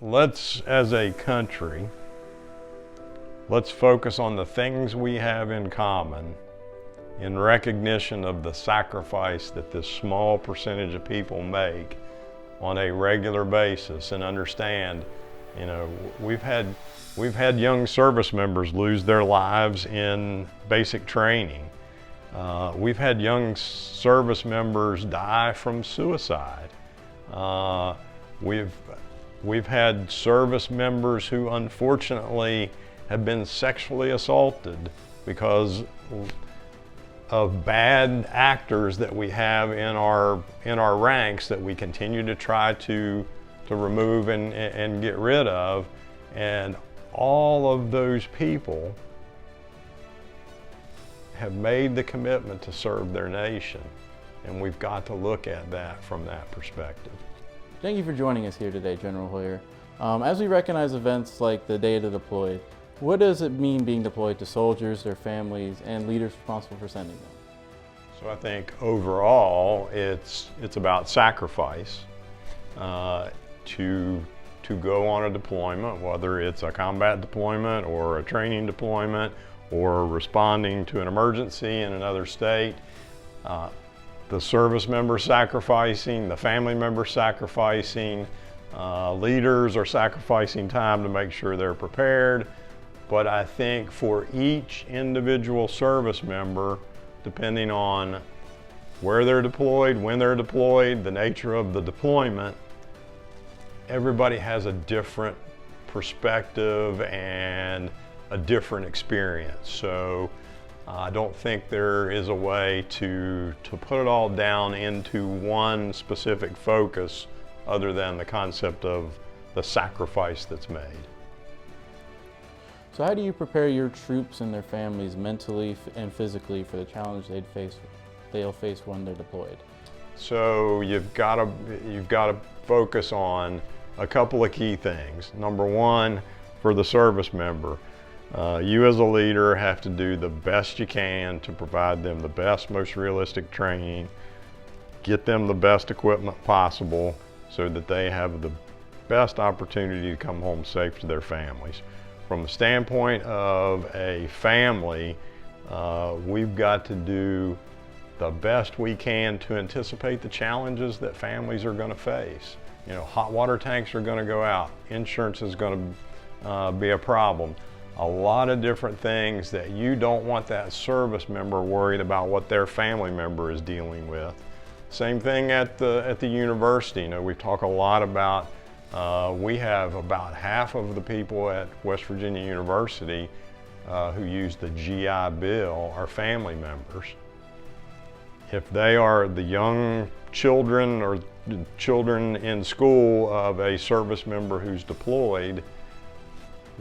let's, as a country, let's focus on the things we have in common in recognition of the sacrifice that this small percentage of people make on a regular basis, and understand, you know, we've had young service members lose their lives in basic training. We've had young service members die from suicide. We've had service members who unfortunately have been sexually assaulted because of bad actors that we have in our ranks that we continue to try to remove and get rid of. And all of those people have made the commitment to serve their nation, and we've got to look at that from that perspective. Thank you for joining us here today, General Hoyer. As we recognize events like the Day of the Deployed, what does it mean being deployed to soldiers, their families, and leaders responsible for sending them? So I think overall it's about sacrifice to go on a deployment, whether it's a combat deployment or a training deployment or responding to an emergency in another state. The service member sacrificing, the family member sacrificing, leaders are sacrificing time to make sure they're prepared. But I think for each individual service member, depending on where they're deployed, when they're deployed, the nature of the deployment, everybody has a different perspective and a different experience. So I don't think there is a way to put it all down into one specific focus other than the concept of the sacrifice that's made. So how do you prepare your troops and their families mentally and physically for the challenge they'll face when they're deployed? So you've got to focus on a couple of key things. Number one, for the service member, you as a leader have to do the best you can to provide them the best, most realistic training, get them the best equipment possible so that they have the best opportunity to come home safe to their families. From the standpoint of a family, we've got to do the best we can to anticipate the challenges that families are going to face. You know, hot water tanks are going to go out, insurance is going to be a problem. A lot of different things that you don't want that service member worried about what their family member is dealing with. Same thing at the university. You know, we talk a lot about, we have about half of the people at West Virginia University who use the GI Bill are family members. If they are the young children or children in school of a service member who's deployed,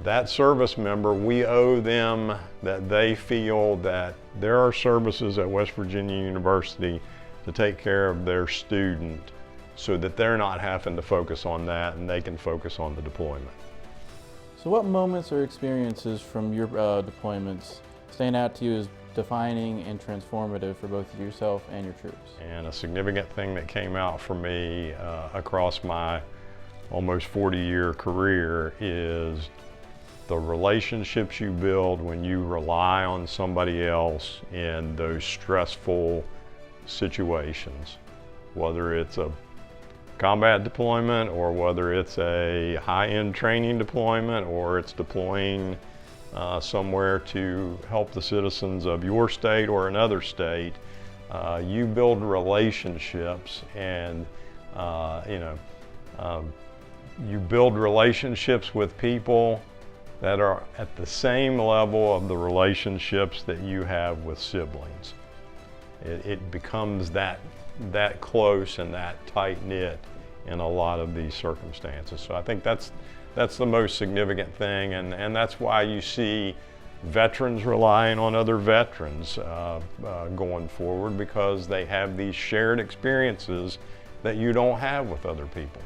that service member, we owe them that they feel that there are services at West Virginia University to take care of their student so that they're not having to focus on that and they can focus on the deployment. So what moments or experiences from your deployments stand out to you as defining and transformative for both yourself and your troops? And a significant thing that came out for me across my almost 40-year career is the relationships you build when you rely on somebody else in those stressful situations, whether it's a combat deployment or whether it's a high-end training deployment or it's deploying somewhere to help the citizens of your state or another state. You build relationships, and you build relationships with people that are at the same level of the relationships that you have with siblings. It becomes that close and that tight-knit in a lot of these circumstances. So I think that's the most significant thing, and that's why you see veterans relying on other veterans going forward, because they have these shared experiences that you don't have with other people.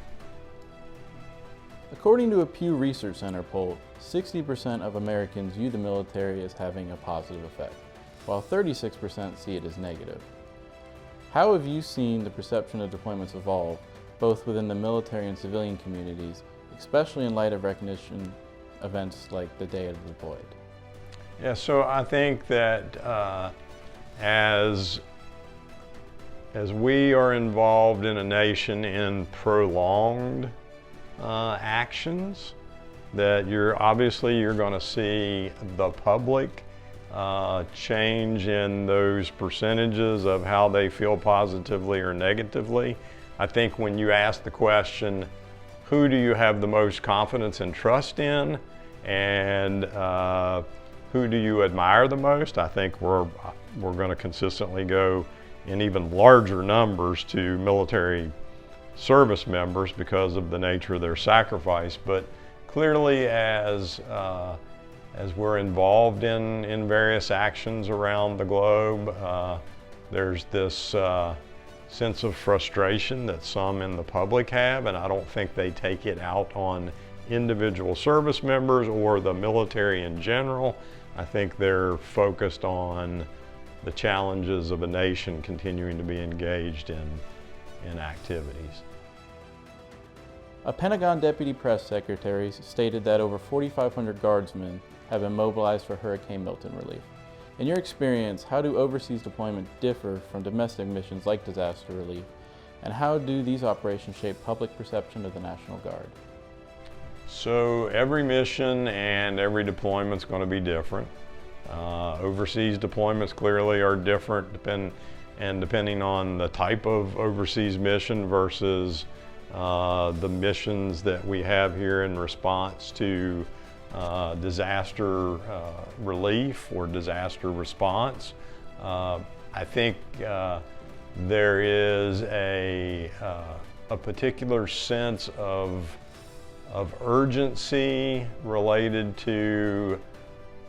According to a Pew Research Center poll, 60% of Americans view the military as having a positive effect, while 36% see it as negative. How have you seen the perception of deployments evolve, both within the military and civilian communities, especially in light of recognition events like the Day of the Deployed? Yeah, so I think that as we are involved in a nation in prolonged actions, that you're going to see the public change in those percentages of how they feel positively or negatively. I think when you ask the question, who do you have the most confidence and trust in, and who do you admire the most, I think we're going to consistently go in even larger numbers to military service members because of the nature of their sacrifice. But clearly, as we're involved in various actions around the globe, there's this sense of frustration that some in the public have, and I don't think they take it out on individual service members or the military in general. I think they're focused on the challenges of a nation continuing to be engaged in activities. A Pentagon deputy press secretary stated that over 4,500 guardsmen have been mobilized for Hurricane Milton relief. In your experience, how do overseas deployments differ from domestic missions like disaster relief, and how do these operations shape public perception of the National Guard? So every mission and every deployment is going to be different. Overseas deployments clearly are different depending on the type of overseas mission versus the missions that we have here in response to disaster relief or disaster response. I think there is a particular sense of urgency related to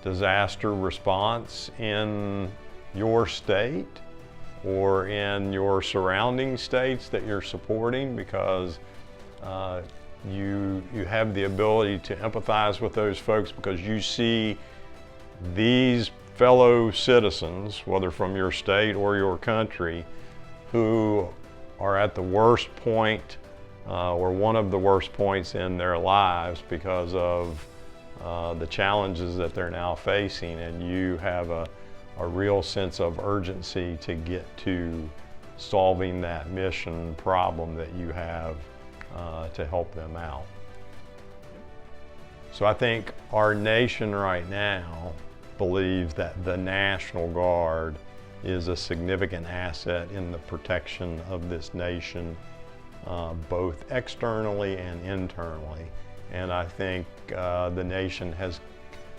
disaster response in your state or in your surrounding states that you're supporting, because you have the ability to empathize with those folks because you see these fellow citizens, whether from your state or your country, who are at the worst point or one of the worst points in their lives because of the challenges that they're now facing, and you have a real sense of urgency to get to solving that mission problem that you have to help them out. So I think our nation right now believes that the National Guard is a significant asset in the protection of this nation, both externally and internally. And I think the nation has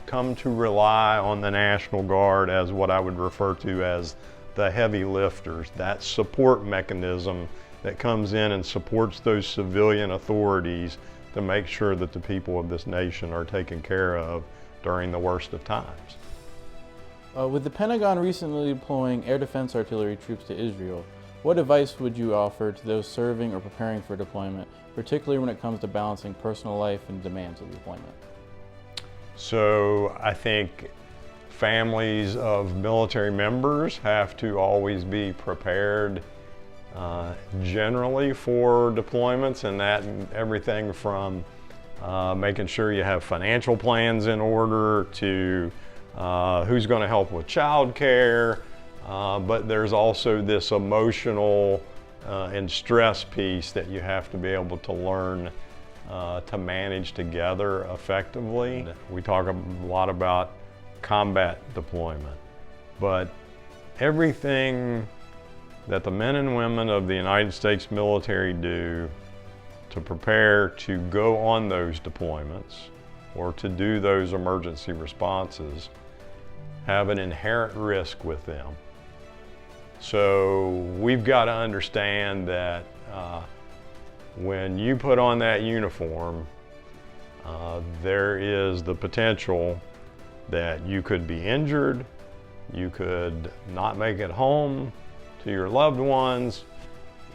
come to rely on the National Guard as what I would refer to as the heavy lifters, that support mechanism that comes in and supports those civilian authorities to make sure that the people of this nation are taken care of during the worst of times. With the Pentagon recently deploying air defense artillery troops to Israel, what advice would you offer to those serving or preparing for deployment, particularly when it comes to balancing personal life and demands of deployment? So I think families of military members have to always be prepared generally for deployments, and that everything from making sure you have financial plans in order to who's going to help with childcare, but there's also this emotional and stress piece that you have to be able to learn to manage together effectively. We talk a lot about combat deployment, but everything that the men and women of the United States military do to prepare to go on those deployments or to do those emergency responses have an inherent risk with them. So we've got to understand that when you put on that uniform, there is the potential that you could be injured, you could not make it home to your loved ones,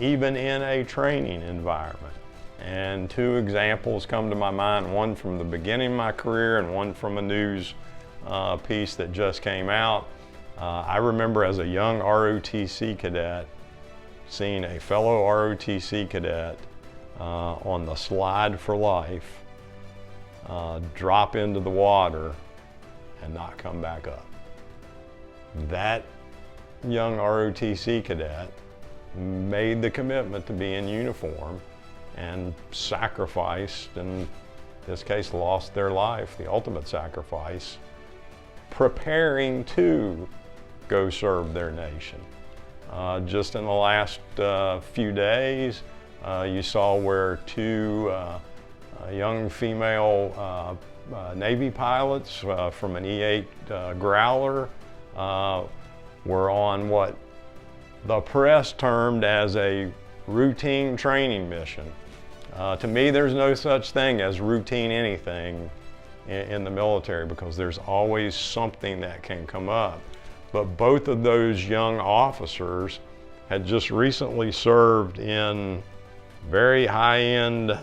even in a training environment. And two examples come to my mind, one from the beginning of my career and one from a news piece that just came out. I remember as a young ROTC cadet seeing a fellow ROTC cadet on the slide for life drop into the water and not come back up. That young ROTC cadet made the commitment to be in uniform and sacrificed, in this case lost their life, the ultimate sacrifice, preparing to go serve their nation. Just in the last few days, you saw where two young female Navy pilots from an E-8 Growler were on what the press termed as a routine training mission. To me, there's no such thing as routine anything in the military, because there's always something that can come up. But both of those young officers had just recently served in very high-end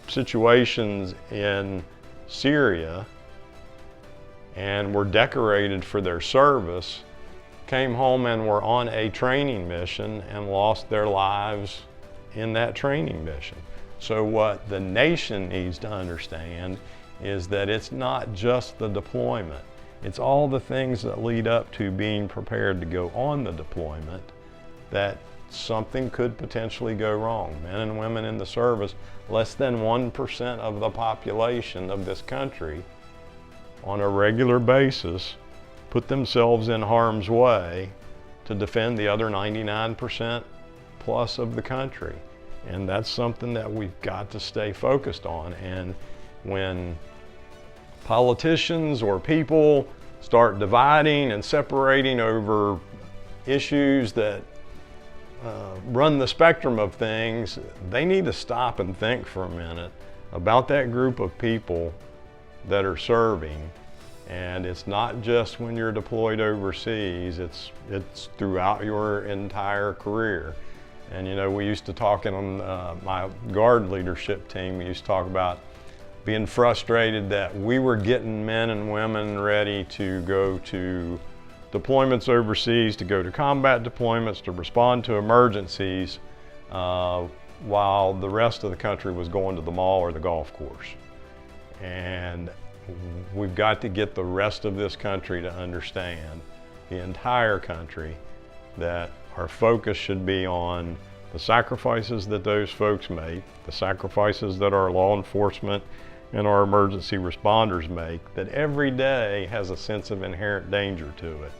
situations in Syria and were decorated for their service, came home and were on a training mission and lost their lives in that training mission. So what the nation needs to understand is that it's not just the deployment. It's all the things that lead up to being prepared to go on the deployment, that something could potentially go wrong. Men and women in the service, less than 1% of the population of this country on a regular basis put themselves in harm's way to defend the other 99% plus of the country. And that's something that we've got to stay focused on. And when politicians or people start dividing and separating over issues that run the spectrum of things, they need to stop and think for a minute about that group of people that are serving. And it's not just when you're deployed overseas, it's throughout your entire career. And you know, we used to talk in my Guard leadership team, we used to talk about being frustrated that we were getting men and women ready to go to deployments overseas, to go to combat deployments, to respond to emergencies, while the rest of the country was going to the mall or the golf course. And we've got to get the rest of this country to understand, the entire country, that our focus should be on the sacrifices that those folks make, the sacrifices that our law enforcement and our emergency responders make, that every day has a sense of inherent danger to it.